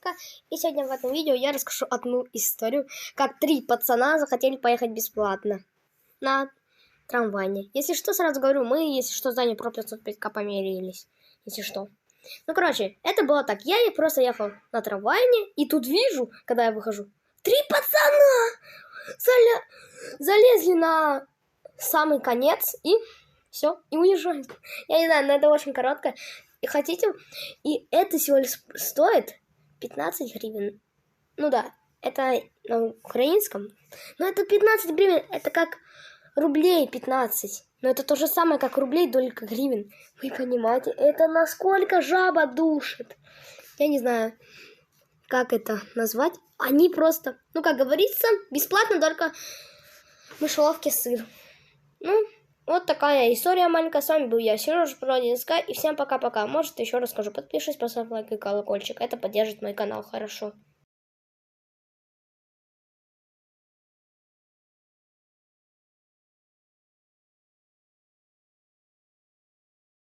Ромка, и сегодня в этом видео я расскажу одну историю, как 3 пацана захотели поехать бесплатно на трамвае. Если что, сразу говорю, мы, если что, здание про 505 померились, если что. Ну, короче, это было так, я просто ехал на трамвае, и тут вижу, когда я выхожу, 3 пацана залезли на самый конец и все, и уезжают. Я не знаю, но это очень короткое. И хотите, и это всего лишь стоит 15 гривен. Ну да, это на украинском. Но это 15 гривен, это как рублей 15. Но это то же самое, как рублей, только гривен. Вы понимаете, это насколько жаба душит. Я не знаю, как это назвать. Они просто, ну как говорится, бесплатно только мышеловки сыр. Ну, вот такая история маленькая. С вами был я, Сережа, Продинска, и всем пока-пока. Может, еще расскажу. Подпишись, поставь лайк и колокольчик. Это поддержит мой канал хорошо.